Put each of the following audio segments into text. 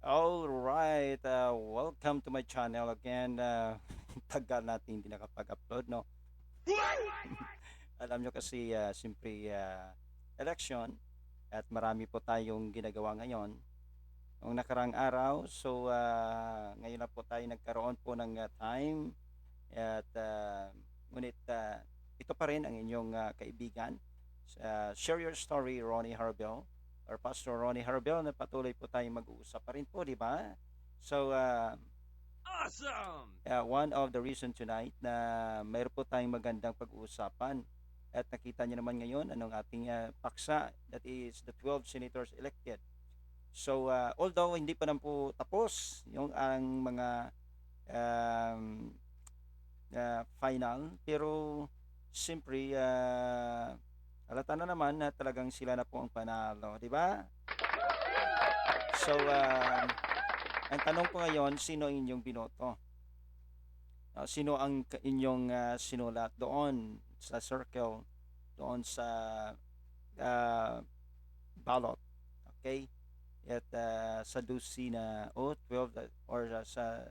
All right, welcome to my channel again. Tagal natin hindi nakapag-upload, no? Alam nyo kasi, siyempre, election at marami po tayong ginagawa ngayon. Noong nakarang araw, so ngayon na po tayo nagkaroon po ng time at ngunit ito pa rin ang inyong kaibigan. Share Your Story, Ronnie Harbel or Pastor Ronnie Harbel na patuloy po tayong mag-uusap pa rin po, di ba? So, Awesome! one of the reason tonight na mayroon po tayong magandang pag-uusapan at nakita niyo naman ngayon anong ating paksa, that is the 12 senators elected. So, although hindi pa naman po tapos yung ang mga um, final, pero siyempre, halata na naman na talagang sila na po ang panalo, di ba? So, ang tanong ko ngayon, sino ang inyong binoto? Sino ang inyong sinulat doon sa circle, doon sa uh, ballot? Okay? At sa dosina o 12 or sa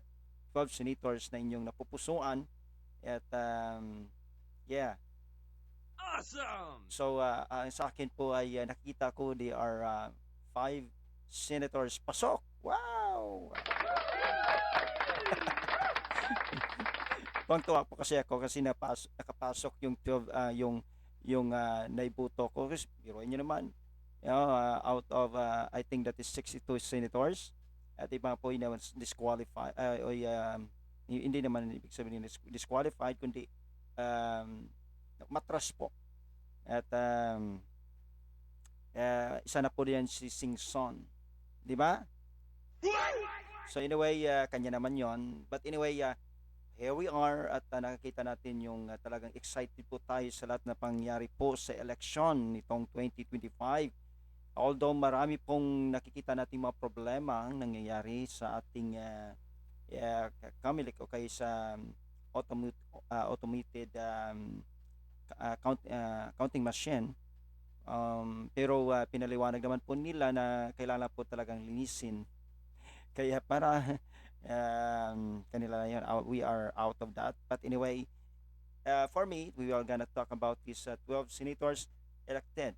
12 senators na inyong napupusuan. At yeah. Awesome! So, sa akin po ay nakita ko they are 5 senators pasok. Wow! Tuwang-tuwa po kasi ako kasi nakapasok yung 12, yung naibuto ko. Kasi biruin nyo naman, out of I think that is 62 senators at iba po yung naman disqualified, hindi naman ibig sabihin disqualified, kundi um, matras po. At isa na po diyan si Sing Son, di ba? So anyway, kanya naman yon. But anyway, here we are at nakikita natin yung talagang excited po tayo sa lahat na pangyari po sa election nitong 2025. Although marami pong nakikita natin mga problema ang nangyayari sa ating Kamilik o kaya sa automated counting machine. Pero pinaliwanag naman po nila na kailangan po talagang linisin. Kaya para kanila na yun, we are out of that. But anyway, for me, we are gonna talk about these 12 senators elected.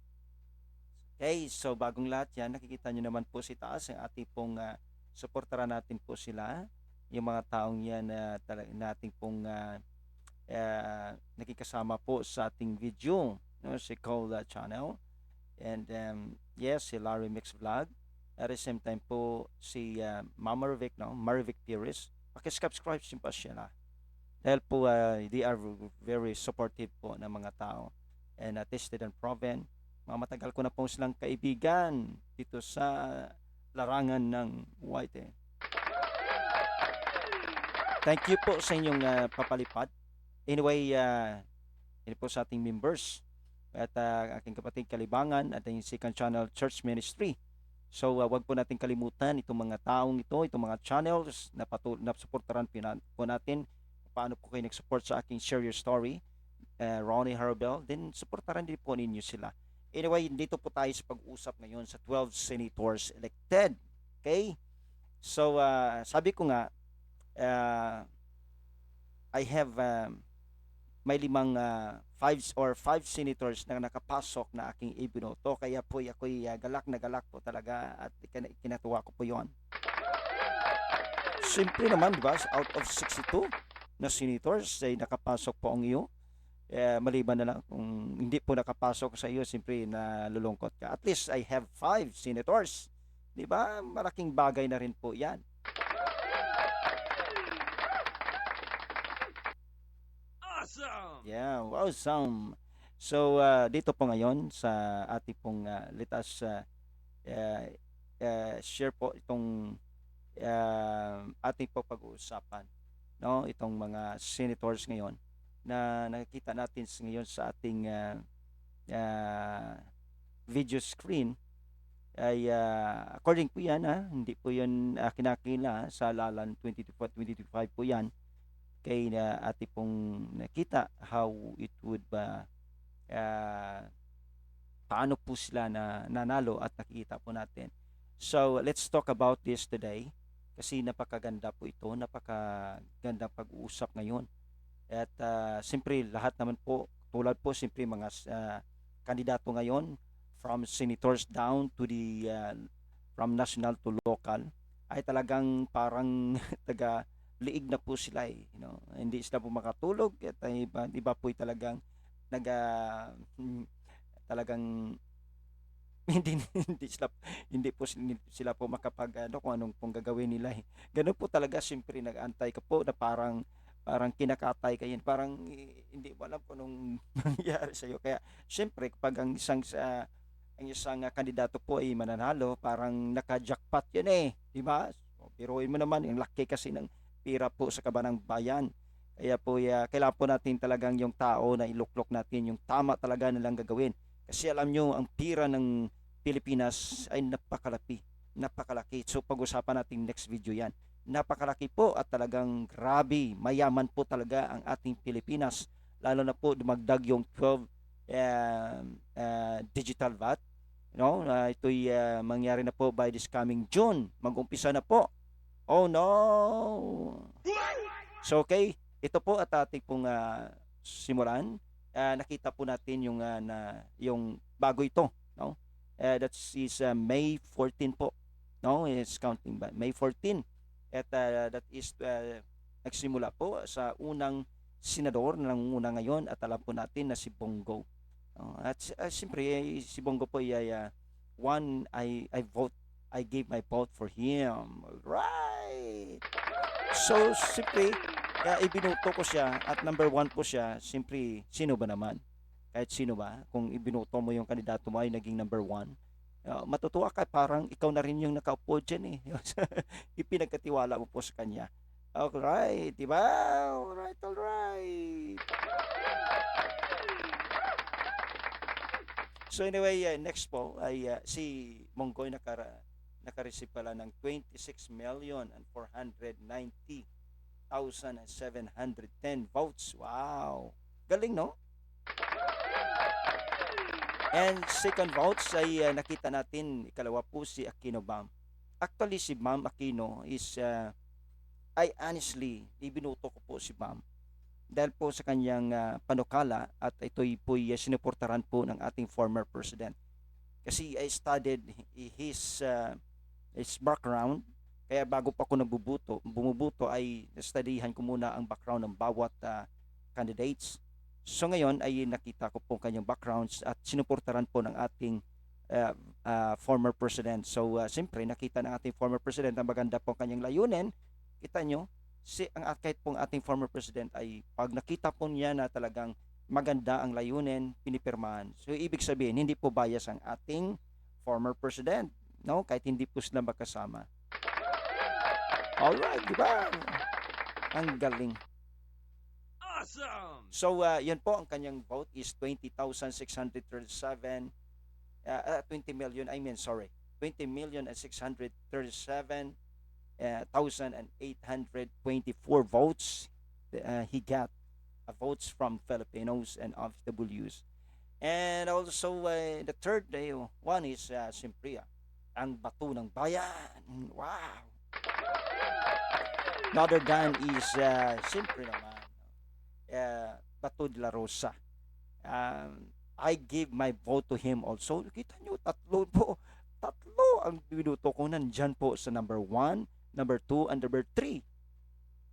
Okay, so bagong lahat yan, nakikita nyo naman po si taas, ang ating pong suportaran natin po sila, yung mga taong yan na nating pong nakikasama po sa ating video, no, si Cole channel, and yes, si Larry Mix Vlog, at the same time po si Mama Marivic, no, Marivic Pires, pakisubscribe din pa siya na. Dahil po they are very supportive po ng mga tao and tested and proven. Mga matagal ko na po silang kaibigan dito sa larangan ng White. Thank you po sa inyong papalipad. Anyway, yun po sa ating members at aking kapatid Kalibangan at yung second channel Church Ministry. So wag po natin kalimutan itong mga taong ito, itong mga channels na suportaran po natin. Paano po kayo nag-support sa aking Share Your Story, Ronnie Harbel, then supportaran din po ninyo sila. Anyway, dito po tayo sa pag-usap ngayon sa 12 senators elected. Okay? So, sabi ko nga, I have may limang five senators na nakapasok na aking ibinoto. Kaya po ako'y galak na galak po talaga at kinatuwa ko po yon. Simple naman, di ba? Out of 62 na senators ay nakapasok po ang iyo. Maliban na lang kung hindi po nakapasok sa iyo, simpre na lulungkot ka. At least I have 5 senators. Di ba? Malaking bagay na rin po yan. Awesome! Yeah, awesome. So, dito po ngayon sa ating pong let us uh, share po itong ating po pag-uusapan, no? Itong mga senators ngayon na nakikita natin ngayon sa ating video screen ay according po yan, hindi po yan kinakila sa lalan 2025 po yan, kay ating pong nakita how it would uh, paano po sila na nanalo at nakikita po natin. So, let's talk about this today kasi napakaganda po ito, napakagandang pag-uusap ngayon. At siyempre lahat naman po, tulad po siyempre mga kandidato ngayon from senators down to the from national to local ay talagang parang taga liig na po sila eh, you know. Hindi sila po makatulog at iba po talagang naga talagang hindi sila hindi po sila po makapag ano kung anong pong gagawin nila eh. Ganun po talaga siyempre nag-aantay ka po na parang kinakatay ka yan. Parang hindi mo alam kung anong mangyayari sa iyo. Kaya siyempre kapag ang isang kandidato po ay mananalo, parang naka-jackpot yun eh, di ba? So, biruin mo naman, yung laki kasi ng pira po sa kabanang bayan. Kaya po kailangan po natin talagang yung tao na iluklok natin, yung tama talaga nilang gagawin. Kasi alam nyo, ang pira ng Pilipinas ay napakalaki. Napakalaki. So pag-usapan natin next video yan. Napakalaki po at talagang grabe. Mayaman po talaga ang ating Pilipinas. Lalo na po dumagdag yung 12 digital VAT. No, ito'y mangyari na po by this coming June. Mag-umpisa na po. Oh no! So okay, ito po at ating pong simulan. Nakita po natin yung bago ito, no? That is May 14 po. No, is counting by May 14. At that is nagsimula po sa unang senador na nangunguna ngayon at alam po natin na si Bongo. At siyempre si Bongo po ay I gave my vote for him. Right. So siyempre ibinuto ko siya at number one po siya. Siyempre sino ba naman? Kahit sino ba, kung ibinuto mo yung kandidato mo ay naging number one, matutuwa ka, parang ikaw na rin yung nakaupo dyan eh. Ipinagkatiwala mo po sa kanya. Alright, diba? Alright. So anyway, next po ay si Monggoy naka-receive pala ng 26,490,710 votes. Wow! Galing, no? And second votes ay nakita natin, ikalawa po si Aquino Bam. Actually, si Ma'am Aquino is, I honestly, ibinuto ko po si Ma'am dahil po sa kanyang panukala at ito'y po sinuportaran po ng ating former president. Kasi I studied his background, kaya bago pa ako bumubuto ay studyhan ko muna ang background ng bawat candidates. So ngayon ay nakita ko po kanyang backgrounds at sinuportaran po ng ating former president. So siyempre nakita ng ating former president na maganda po kanyang layunin. Kita nyo, kahit pong ating former president ay pag nakita po niya na talagang maganda ang layunin, pinipirmahan. So ibig sabihin, hindi po bias ang ating former president. No? Kahit hindi po sila magkasama. Alright, di ba? Ang galing. Awesome! So, yan po ang kanyang vote is 20,637 20 million, 20,637,824 votes. He got votes from Filipinos and OFWs. And also, the third one is siyempre, ang bato ng bayan. Wow! Another than is siyempre naman, Bato de la Rosa. I give my vote to him also. Kita nyo, tatlo ang binuto ko nandyan po sa number 1, number 2, and number 3.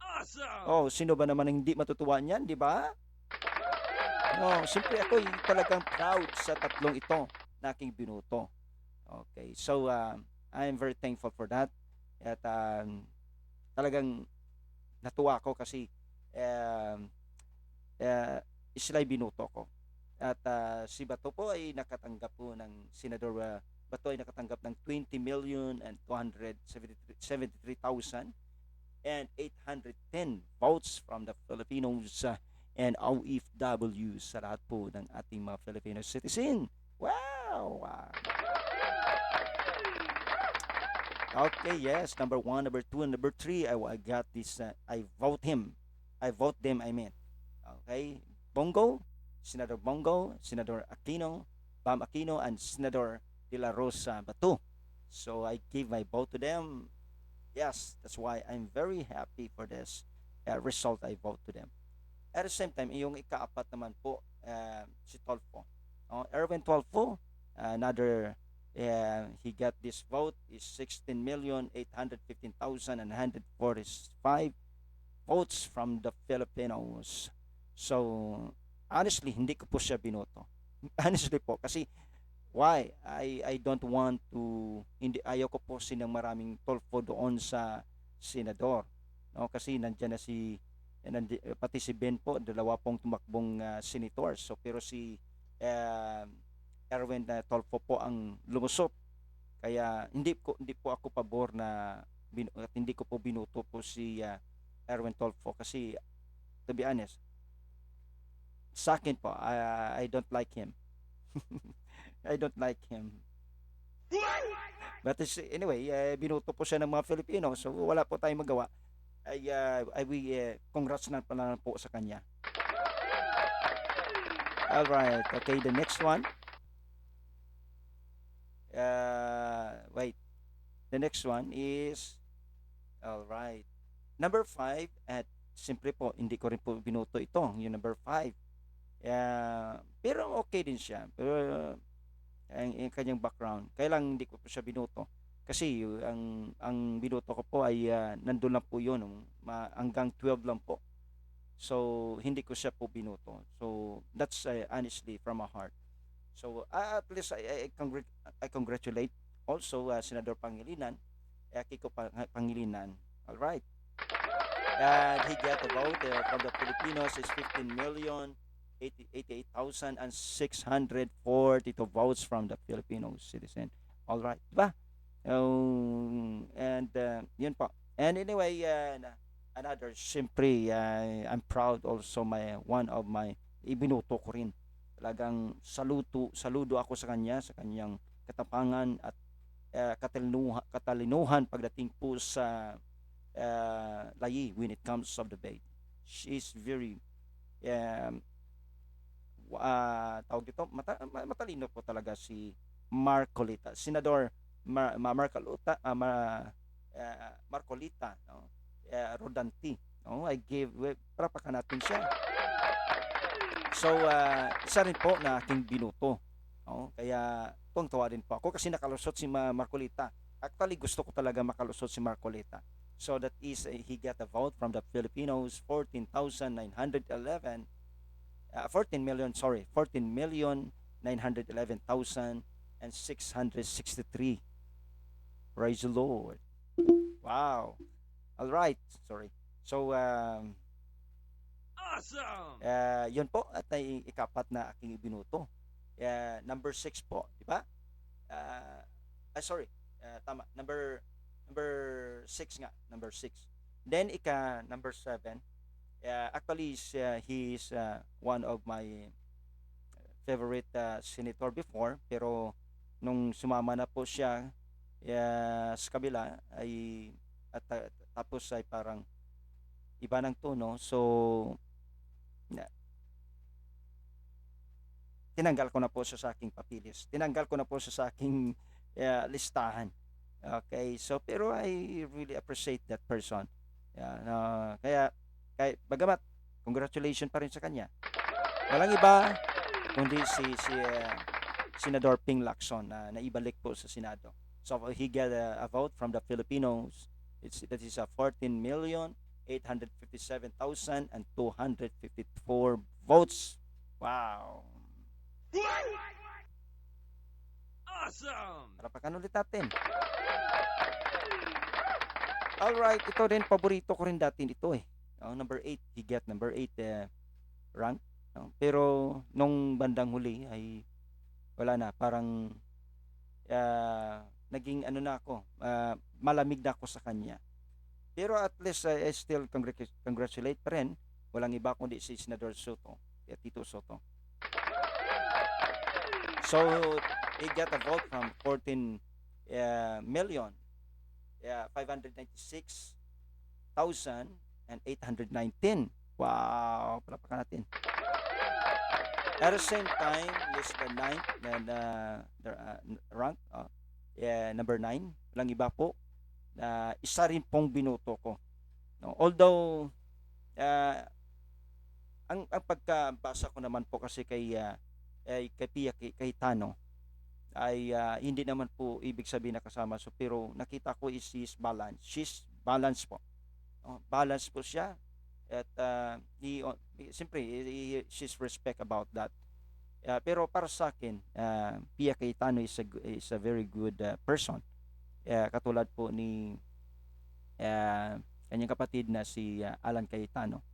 Awesome! Oh, sino ba naman ang hindi matutuwa niyan, di ba? Oh, siyempre ako talagang proud sa tatlong ito na aking binuto. Okay, so I am very thankful for that. At talagang natuwa ko kasi sila'y binuto ko. At si Bato po ay nakatanggap po ng Senador Bato ay nakatanggap ng 20,273,810 votes from the Filipinos and OFWs sa lahat po ng ating mga Filipino citizen. Wow! Okay, yes, number 1, number 2, and number 3, I got this, I vote them, I mean. Okay, Bongo, Senador Aquino, Bam Aquino, and Senador De La Rosa Bato. So I gave my vote to them. Yes, that's why I'm very happy for this result I vote to them. At the same time, yung ikaapat naman po, si Tolfo. Erwin Tolfo, another, he got this vote is 16,815,145 votes from the Filipinos. So, honestly, hindi ko po siya binoto. Honestly po, kasi why? I don't want to, hindi, ayaw ko po sinang maraming Tolfo doon sa senador. No? Kasi nandiyan na si pati si Ben po, dalawa pong tumakbong senators. So pero si uh, Erwin Tolfo po ang lumusot. Kaya hindi po ako pabor na at hindi ko po binuto po si Erwin Tolfo kasi to be honest, sa akin po, I don't like him. I don't like him. But anyway, binuto po siya ng mga Filipino, so wala po tayong magawa. Congrats na pala po sa kanya. Alright, okay, the next one. Wait, the next one is, alright, number 5, at siyempre po, hindi ko rin po binuto ito, yung number 5. Pero okay din siya. Pero ang kanyang background. Kaya lang hindi ko po siya binuto. Kasi ang binuto ko po ay nandun lang po yun. Hanggang 12 lang po. So, hindi ko siya po binuto. So, that's honestly from my heart. So, at least I congratulate also Senador Pangilinan, Kiko Pangilinan. All right. And he got the vote from the Filipinos is 15,088,642 votes from the Filipino citizen. All right, diba? And yun po. And anyway, another, siyempre, I'm proud also one of my ibinuto ko rin. Talagang saludo ako sa kanya, sa kanyang katapangan at katalinuhan pagdating po sa layi when it comes of debate. She's very um, tawag dito, matalino po talaga si Marcolita. Senador Marcolita, Marcolita, no? Rodanti. No? Prapakan natin siya. So, isa rin po na aking binuto. No? Kaya, tuwang-tuwa din po ako kasi nakalusot si Marcolita. Actually, gusto ko talaga makalusot si Marcolita. So, that is, he got a vote from the Filipinos, 14,911,663. Praise the Lord. Wow. All right. Sorry. So, Awesome! yun po at ay ikapat na aking ibinuto. Number 6 po, di ba? Sorry. Tama. Number 6 nga. Number 6. Then, number 7. Actually, he is one of my favorite senator before. Pero, nung sumama na po siya sa kabila, tapos ay parang iba ng tono. So, tinanggal ko na po siya sa aking papilis. Tinanggal ko na po siya sa aking listahan. Okay, so pero I really appreciate that person. Kaya bagamat congratulations pa rin sa kanya. Walang iba kundi si Senador Ping Lacson na naibalik po sa Senado. So he got a vote from the Filipinos. That is 14,857,254 votes. Wow. Awesome! Parapakan ulit natin. Alright, ito rin, paborito ko rin dati ito eh. Number 8, he got number 8 rank. Pero nung bandang huli ay wala na, parang naging ano na ako, malamig na ako sa kanya. Pero at least I still congratulate pa rin. Walang iba kundi si Senador Soto, Tito Soto. So, he got a vote from 14 million 596,819. Wow, palapakan natin. At the same time, is the 9th and the rank number 9, walang iba po, isa rin pong binoto ko. No? Although, ah, ang pagkabasa ko naman po kasi kay Pia Cayetano ay hindi naman po ibig sabihin na kasama. So, pero nakita ko is she's balanced. She's balanced po. Balance po siya. At siyempre, she's respect about that. Pero para sa akin, Pia Cayetano is a very good person. Katulad po ni kanyang kapatid na si Alan Cayetano.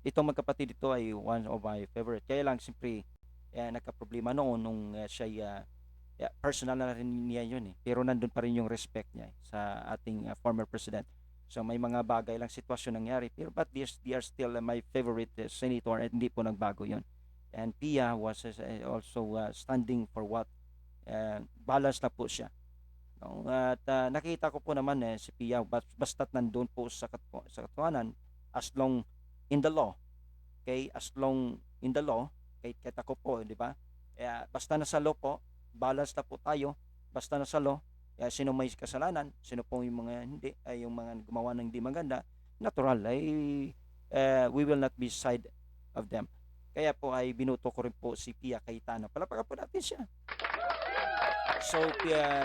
Itong magkapatid ito ay one of my favorite. Kaya lang, siyempre, nagka-problema noon nung siya personal na rin niya yun eh. Pero nandun pa rin yung respect niya sa ating former president. So may mga bagay lang sitwasyon nangyari. Pero but they are still my favorite senator at hindi po nagbago yun. And Pia was also standing for what balance na po siya. No? At nakita ko po naman si Pia basta't nandun po sa katuanan as long in the law. Okay? As long in the law, kahit ako po, di ba? Basta nasa law po, balance na po tayo. Basta nasa law, sino may kasalanan, sino po yung mga hindi, ay yung mga gumawa ng hindi maganda, natural ay we will not be side of them. Kaya po ay binuto ko rin po si Pia Cayetano. Palapakan po natin siya. So,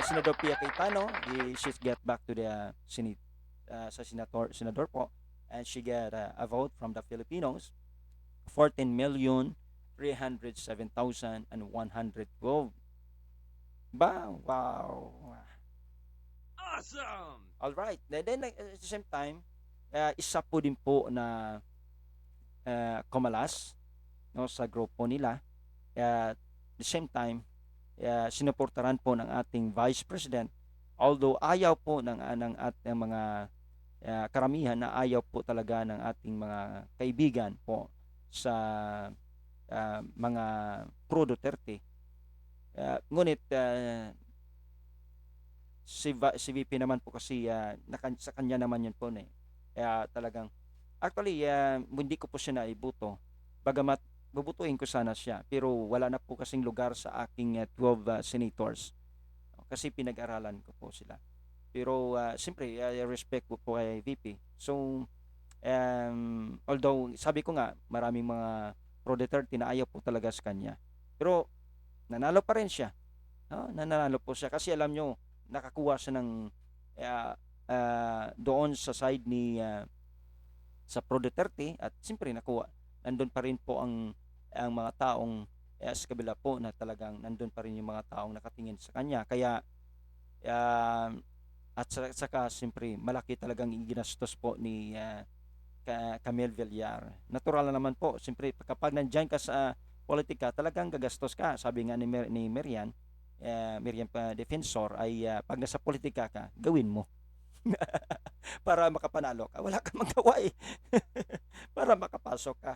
Senador Pia Cayetano, she's get back to the Senate, sa senador po, and she got a vote from the Filipinos, 14,307,112. Wow. Awesome! All right. Then at the same time, isa po din po na kumalas no sa grupo nila. At the same time, sinuportaran po ng ating Vice President, although ayaw po ng mga karamihan na ayaw po talaga ng ating mga kaibigan po sa mga pro Duterte. Ngunit si VP naman po kasi sa kanya naman yun po talagang actually hindi ko po siya naibuto, bagamat bubutuin ko sana siya, pero wala na po kasing lugar sa aking 12 senators kasi pinag-aralan ko po sila. Pero siyempre respect ko po kay VP. So although sabi ko nga maraming mga pro Duterte na ayaw po talaga sa kanya, pero nanalo pa rin siya. Nanalo po siya kasi alam nyo, nakakuha siya ng doon sa side ni sa pro Duterte, at siyempre nandun pa rin po ang mga taong sa kabila po na talagang nandun pa rin yung mga taong nakatingin sa kanya. Kaya at saka siyempre malaki talagang ginastos po ni Camille Villar. Natural na naman po, siyempre kapag nandyan ka sa politika, talagang gagastos ka. Sabi nga ni Miriam Defensor ay pag nasa politika ka, gawin mo. Para makapanalo ka. Wala kang magawa eh. Para makapasok ka.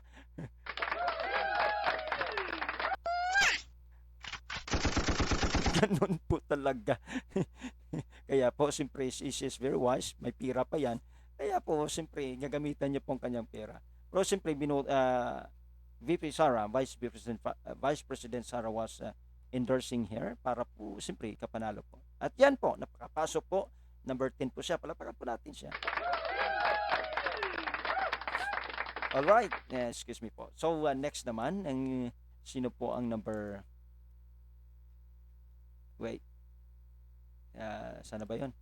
Ganun po talaga. Kaya po, siyempre, she is very wise. May pira pa yan. Kaya po, siyempre, gagamitan niya pong kanyang pera. Pero siyempre, VP Sara, Vice President Sara was endorsing her para po, siyempre, kapanalo po. At yan po, napakapasok po. Number 10 po siya. Palapakan po natin siya. Alright. Excuse me po. So, next naman, sino po ang number... Wait. Sana ba yun?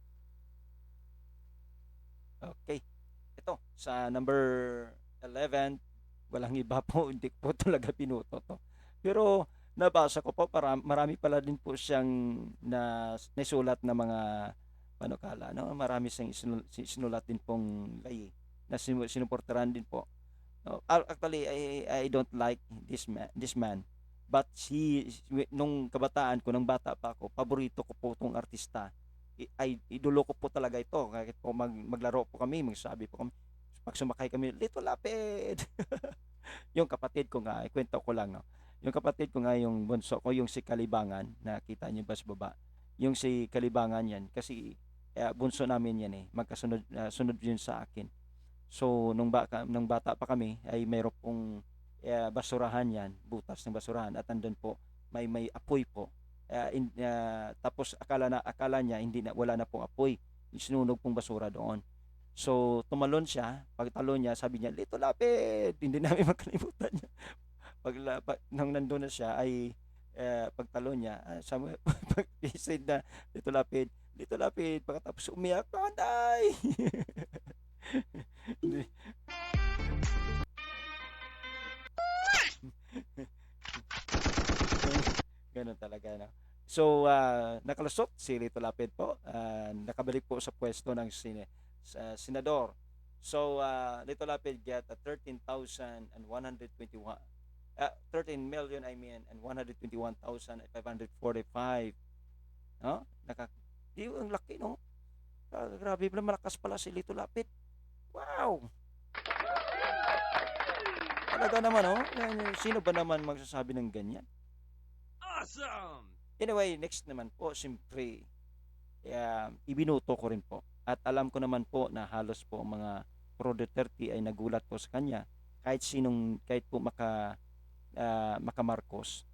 Okay. Ito, sa number 11, walang iba po, hindi ko po talaga pinuto to. Pero nabasa ko po, marami pala din po siyang nasulat na mga panukala, no? Marami siyang sinulat din pong lay na sinuportaran din po. Actually, I don't like this man. But nung kabataan ko, nung bata pa ako, paborito ko po itong artista. Idolo ko po talaga ito. Kahit po maglaro po kami, magsabi po kami, pag sumakay kami, Lito Lapid. Yung kapatid ko nga, kwento ko lang, no? Yung kapatid ko nga, yung bunso ko, yung si Kalibangan, nakita niyo ba sa baba? Yung si Kalibangan yan, kasi bunso namin yan eh, magkasunod sunod yun sa akin. So, nung bata pa kami, ay mayroon pong basurahan yan, butas ng basurahan, at andun po, may apoy po. Tapos akala niya hindi na, wala na pong apoy yung sinunog pong basura doon. So tumalon siya, pagtalon niya sabi niya, "Lito lapid." Hindi namin makalimutan niya. Nang nandun na siya ay pagtalon niya, sabi, pag he said na, "Lito lapid." Pagkatapos umiyak, "Nanay." Hindi. Ganun talaga, no? So, nakalusot si Lito Lapid po. Nakabalik po sa pwesto ng senador. So, Lito Lapid get a 13,121 13 million, I mean, and 121,545. No? Di, ang laki, no? Grabe pala, malakas pala si Lito Lapid. Wow! Talaga naman, oh. Sino ba naman magsasabi ng ganyan? Awesome! Anyway, next naman po, siyempre, ibinuto ko rin po. At alam ko naman po na halos po mga pro Duterte ay nagulat po sa kanya. Kahit po maka Marcos,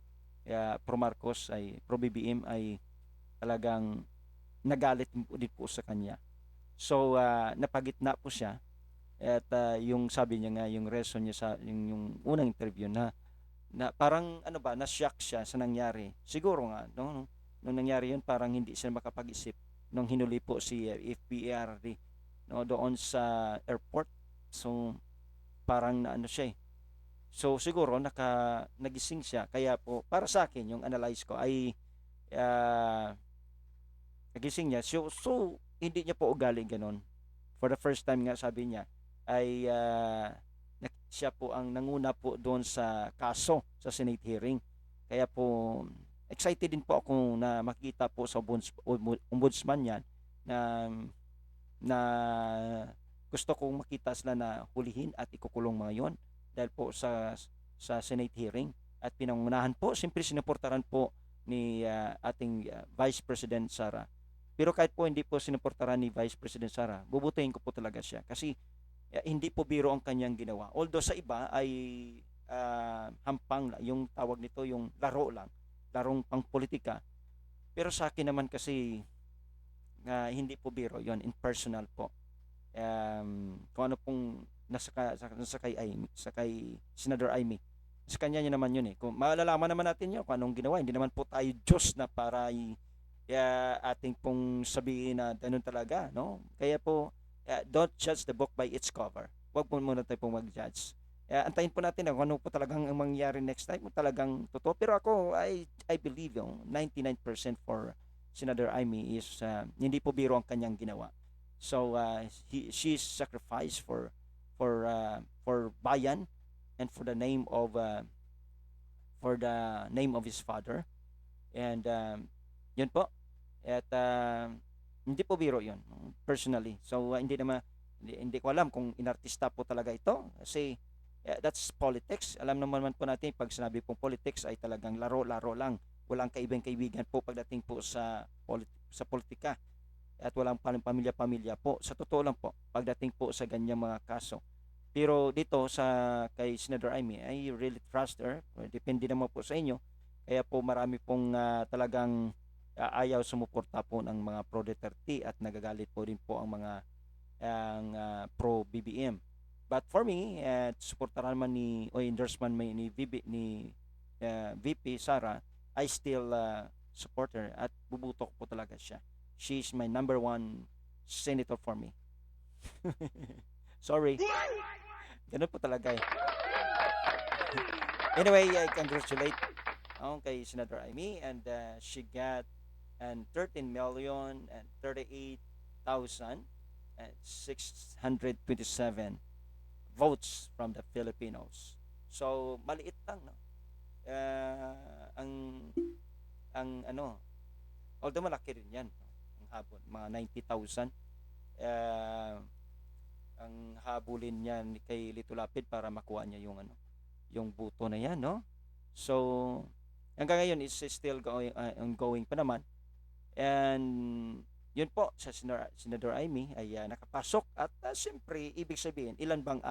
pro Marcos ay pro BBM ay talagang nagalit din po sa kanya. So, napagitna po siya. At yung sabi niya nga, yung reason niya sa yung unang interview na parang ano ba, na-shock siya sa nangyari. Siguro nga, no, nung nangyari yun, parang hindi siya makapag-isip nung hinuli po si FBRD, no, doon sa airport. So, parang na ano siya eh. So, siguro nagising siya. Kaya po, para sa akin, yung analyze ko ay ah, nagising niya. So, hindi niya po ugali ganun. For the first time nga, sabi niya, ay siya po ang nanguna po doon sa kaso sa Senate hearing. Kaya po excited din po ako na makita po sa ombudsman yan na na gusto kong makita sila na hulihin at ikukulong mga yon dahil po sa Senate hearing. At pinangunahan po, siyempre sinuportaran po ni ating Vice President Sara. Pero kahit po hindi po sinuportaran ni Vice President Sara, bubutuhin ko po talaga siya kasi hindi po biro ang kanyang ginawa. Although sa iba ay hampang lang, yung tawag nito, yung laro lang, larong pangpolitika. Pero sa akin naman kasi hindi po biro yon, in personal po. Kung ano pong nasa kay Amy, sa kay Senador Amy, sa kanya niya naman yun eh. Kung malalaman naman natin yun kung anong ginawa, hindi naman po tayo Diyos na para ating pong sabihin na ganun talaga, no? Kaya po, don't judge the book by its cover. Huwag po muna tayo pong mag-judge. Antayin po natin kung ano po talagang ang mangyari next time, kung talagang totoo. Pero ako, I believe yung 99% for Senator Amy is hindi po biro ang kanyang ginawa. So, she's sacrificed for bayan and for the name of his father. And yun po. At hindi po biro yun, personally. So, hindi ko alam kung inartista po talaga ito. Kasi, that's politics. Alam naman po natin, pag sinabi pong politics ay talagang laro-laro lang. Walang kaibang-kaibigan po pagdating po sa politika. At walang pamilya-pamilya po. Sa totoo lang po, pagdating po sa ganyang mga kaso. Pero dito kay Senator Amy, I really trust her. Depende naman po sa inyo. Kaya po marami pong talagang ayaw sumuporta po ng mga pro Duterte at nagagalit po din po ang mga pro BBM. But for me, suportahan man o endorsement ni VP Sara, I still support her at bubuto ko po talaga siya. She's my number one senator for me. Sorry. Ganun po talaga eh. Anyway, I congratulate kay Senator Amy, and she got 13,038,627 votes from the Filipinos. So, maliit lang, no? Ang ano, although malaki rin yan, no? Ang habol, mga 90,000. Ang habulin niya kay Lito Lapid para makuha niya yung buto na yan, no? So, hanggang ngayon is still ongoing pa naman. And yun po sa Senador Amy ay nakapasok at siyempre ibig sabihin ilan bang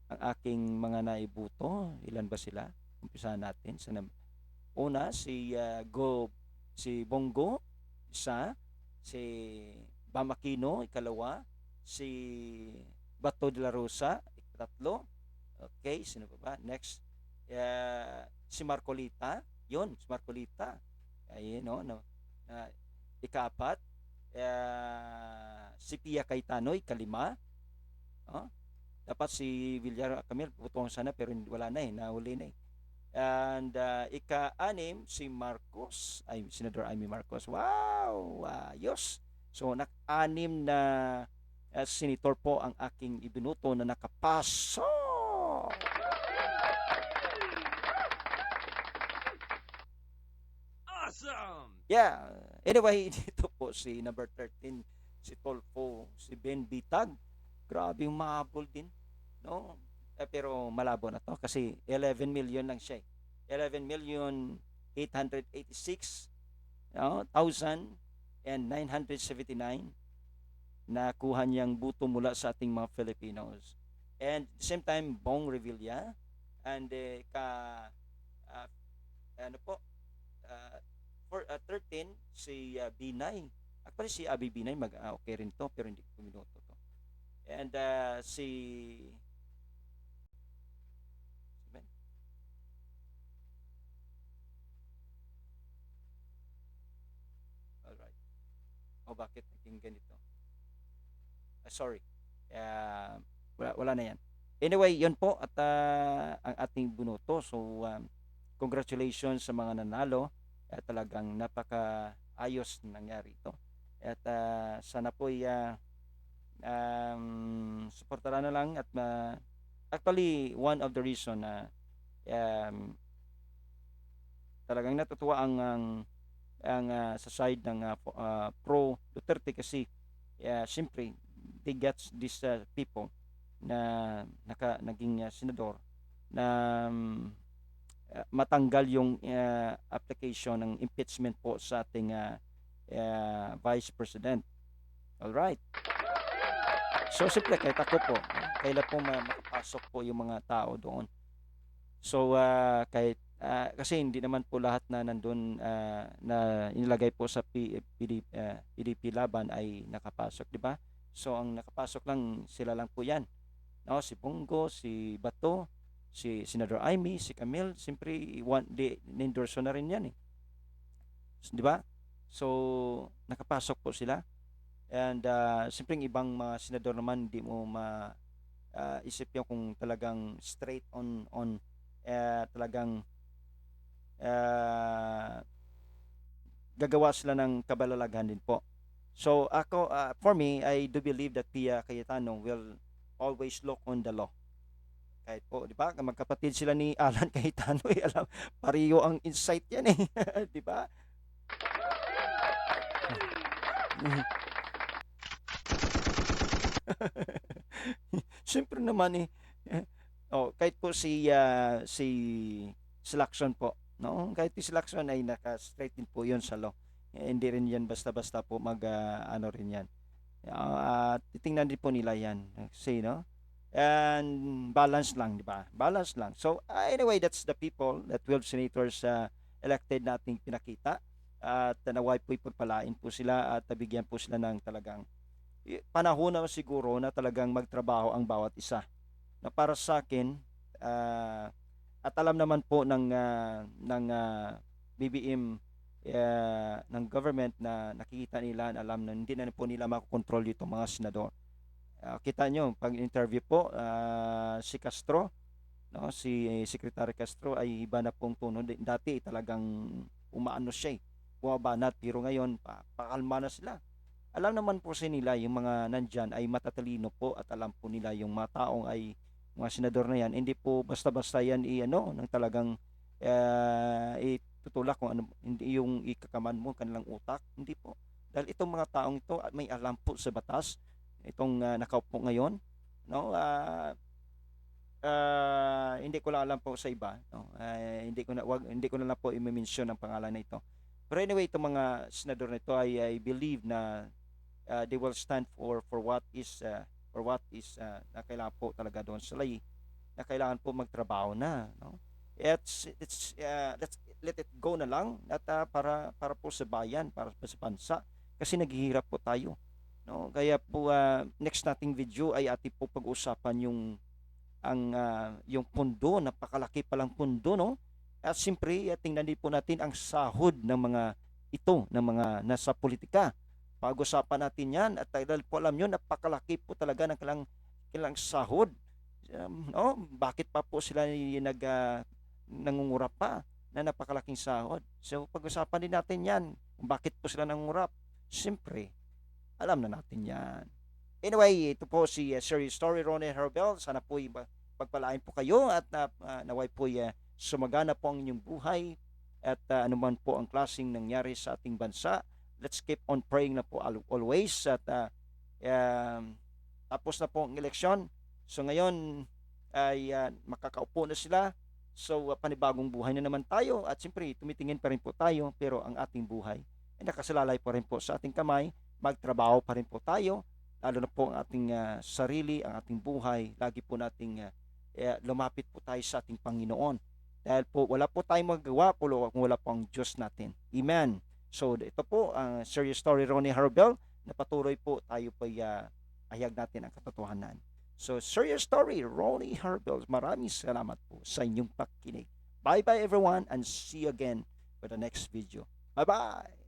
ang aking mga naibuto, ilan ba sila? Umpisahan natin sa Una, si Bongo, isa, si Bam Aquino, ikalawa, si Bato de la Rosa, ikatlo. Okay, sino pa ba? Next, si Marcolita, yun, si Marcolita. Ayun, no, no, na ikaapat, si Pia Cayetano, ikalima. Oh, dapat si Villar Camil putong sana pero wala na eh, nahuli na eh. And ika-anim si Marcos, ay Senador Amy Marcos. Wow, ayos. So nak-anim na senator po ang aking ibinuto na nakapasok. Awesome! Yeah. Anyway, dito po si number 13, si Tolfo, si Ben Bitag. Grabe yung mahabol din, no? Pero malabo na to kasi 11 million lang siya. 11 million 886 no, 1,979 na kuha niyang buto mula sa ating mga Filipinos. And same time, Bong Revilla and uh, ano po, for 13 si Binay. Actually si Abi Binay okay rin to pero hindi ko minuto to. And si Alright. O bakit naging ganito? Sorry. Wala na yan. Anyway, yun po at ang ating bunoto. So, congratulations sa mga nanalo. Talagang napaka-ayos nangyari ito. At sana po suportaran na lang at actually one of the reason na talagang natutuwa ang sa side ng pro Duterte kasi siyempre they get these people na naging senador na matanggal yung application ng impeachment po sa ating Vice President. All right. So simple kahit ako po, kailan po makapasok po yung mga tao doon. So kahit kasi hindi naman po lahat na nandun na inilagay po sa PDP laban ay nakapasok, di ba? So ang nakapasok lang sila lang po 'yan. No, si Bongo, si Bato, si Senador Amy, si Camille, siyempre endorse na rin 'yan eh. Di ba? So nakapasok po sila. And siyempre yung ibang mga senador naman hindi mo isip yung kung talagang straight on talagang gagawa sila ng kabalalaghan din po. So ako for me I do believe that Pia Cayetano will always look on the law. Kahit po, di ba? Magkapatid sila ni Alan Cayetano, alam, pariyo ang insight yan eh, di ba? Siyempre naman eh. Kahit po si Lacson po, no? Kahit si Lacson ay naka-straight din po 'yon sa law. Hindi rin 'yan basta-basta po ano rin 'yan. Titingnan din po nila 'yan. Kasi no? And balance lang, di ba? Balance lang. So anyway, that's the people, that 12 senators elected nating pinakita. At naway po ipagpalain po sila at bigyan po sila ng talagang panahon na siguro na talagang magtrabaho ang bawat isa. Na para sa akin, at alam naman po ng BBM ng government na nakikita nila, alam na hindi na po nila makokontrol dito mga senador. Kita nyo, pag interview po, si Castro, no, si Secretary Castro ay iba na pong tono. Dati talagang umaano siya bumabanat, pero ngayon pakalma na sila. Alam naman po sa nila yung mga nandyan ay matatalino po at alam po nila yung mga taong ay mga senador na yan, hindi po basta-basta yan nang talagang itutulak kung ano, hindi yung ikakaman mo kanilang utak, hindi po. Dahil itong mga taong ito may alam po sa batas, itong nakaupo ngayon, no? Hindi ko lang alam po sa iba, no? Hindi ko na lang po i-mention ang pangalan na ito. Pero anyway, itong mga senador na ito I believe na they will stand for what is na kailangan po talaga doon sila na kailangan po magtrabaho na, no? It's let it go na lang at para po sa bayan, para po sa bansa kasi naghihirap po tayo, no? Kaya po next nating video ay ating po pag-uusapan yung pundo, napakalaki palang pundo, no? At siyempre, tingnan din po natin ang sahod ng mga ito, ng mga nasa politika. Pag-usapan natin yan at dahil po alam nyo, napakalaki po talaga ng kailang sahod. No? Bakit pa po sila nangungurap pa na napakalaking sahod? So, pag-usapan din natin yan, kung bakit po sila nangungurap. Siyempre, alam na natin yan. Anyway, ito po si Serious Story, Ronnie Herbel. Sana po pagpalain po kayo at naway po sumagana po ang inyong buhay at anuman po ang klaseng nangyari sa ating bansa. Let's keep on praying na po always at tapos na po ang eleksyon. So ngayon ay makakaupo na sila. So panibagong buhay na naman tayo at siyempre tumitingin pa rin po tayo pero ang ating buhay ay nakasalalay pa rin po sa ating kamay. Magtrabaho pa rin po tayo lalo na po ang ating sarili, ang ating buhay. Lagi po nating lumapit po tayo sa ating Panginoon. Dahil po wala po tayong magagawa kung wala po ang Diyos natin. Amen. So ito po ang Serious Story Ronnie Herbel na patuloy po tayo po ayag natin ang katotohanan. So Serious Story Ronnie Herbel, maraming salamat po sa inyong pakikinig. Bye bye everyone and see you again for the next video. Bye bye.